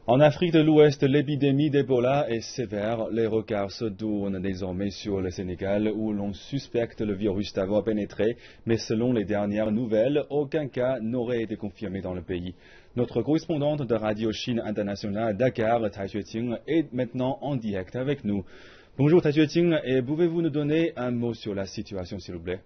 En Afrique de l'Ouest, l'épidémie d'Ebola est sévère. Les regards se tournent désormais sur le Sénégal où l'on suspecte le virus d'avoir pénétré, mais selon les dernières nouvelles, aucun cas n'aurait été confirmé dans le pays. Notre correspondante de Radio Chine Internationale à Dakar, Tai Xueqing, est maintenant en direct avec nous. Bonjour Tai Xueqing, et pouvez-vous nous donner un mot sur la situation s'il vous plaît?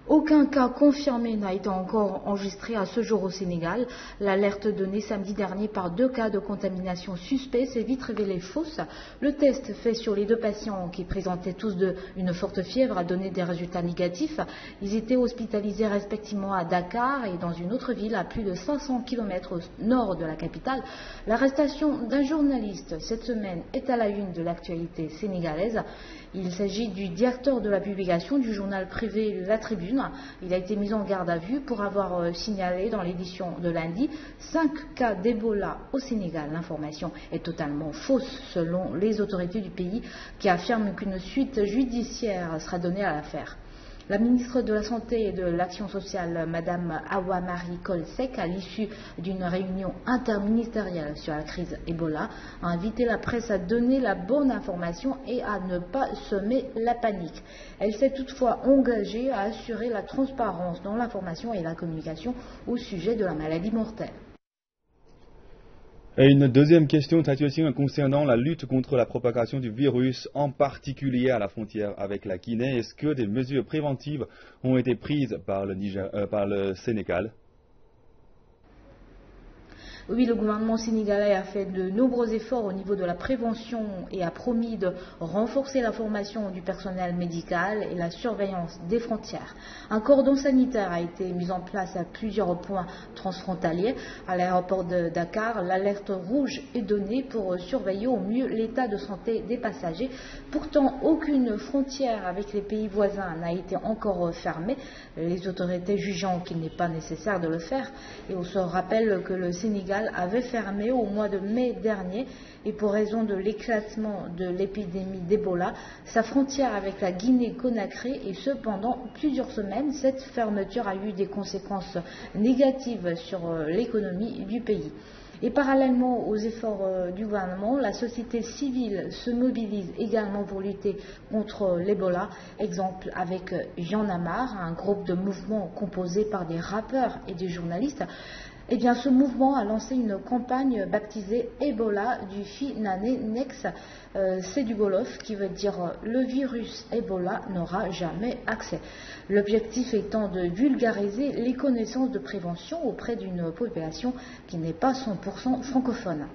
Aucun cas confirmé n'a été encore enregistré à ce jour au Sénégal. L'alerte donnée samedi dernier par 2 cas de contamination suspects s'est vite révélée fausse. Le test fait sur les 2 patients qui présentaient tous une forte fièvre a donné des résultats négatifs. Ils étaient hospitalisés respectivement à Dakar et dans une autre ville à plus de 500 km au nord de la capitale. L'arrestation d'un journaliste cette semaine est à la une de l'actualité sénégalaise. Il s'agit du directeur de la publication du journal privé La Tribune. Il a été mis en garde à vue pour avoir signalé dans l'édition de lundi 5 cas d'Ebola au Sénégal. L'information est totalement fausse selon les autorités du pays qui affirment qu'une suite judiciaire sera donnée à l'affaire. La ministre de la Santé et de l'Action sociale, Madame Awa Marie Coll Seck, à l'issue d'une réunion interministérielle sur la crise Ebola, a invité la presse à donner la bonne information et à ne pas semer la panique. Elle s'est toutefois engagée à assurer la transparence dans l'information et la communication au sujet de la maladie mortelle. Et une deuxième question, Tai Xueqing, concernant la lutte contre la propagation du virus, en particulier à la frontière avec la Guinée. Est-ce que des mesures préventives ont été prises par le Sénégal? Oui, le gouvernement sénégalais a fait de nombreux efforts au niveau de la prévention et a promis de renforcer la formation du personnel médical et la surveillance des frontières. Un cordon sanitaire a été mis en place à plusieurs points transfrontaliers. À l'aéroport de Dakar, l'alerte rouge est donnée pour surveiller au mieux l'état de santé des passagers. Pourtant, aucune frontière avec les pays voisins n'a été encore fermée, les autorités jugeant qu'il n'est pas nécessaire de le faire. Et on se rappelle que le Sénégal avait fermé au mois de mai dernier et pour raison de l'éclatement de l'épidémie d'Ebola, sa frontière avec la Guinée-Conakry et cependant plusieurs semaines, cette fermeture a eu des conséquences négatives sur l'économie du pays. Et parallèlement aux efforts du gouvernement, la société civile se mobilise également pour lutter contre l'Ebola. Exemple avec Y'en a marre, un groupe de mouvement composé par des rappeurs et des journalistes. Eh bien, ce mouvement a lancé une campagne baptisée Ebola du Finane Nex. C'est du Wolof qui veut dire le virus Ebola n'aura jamais accès. L'objectif étant de vulgariser les connaissances de prévention auprès d'une population qui n'est pas 100% francophone.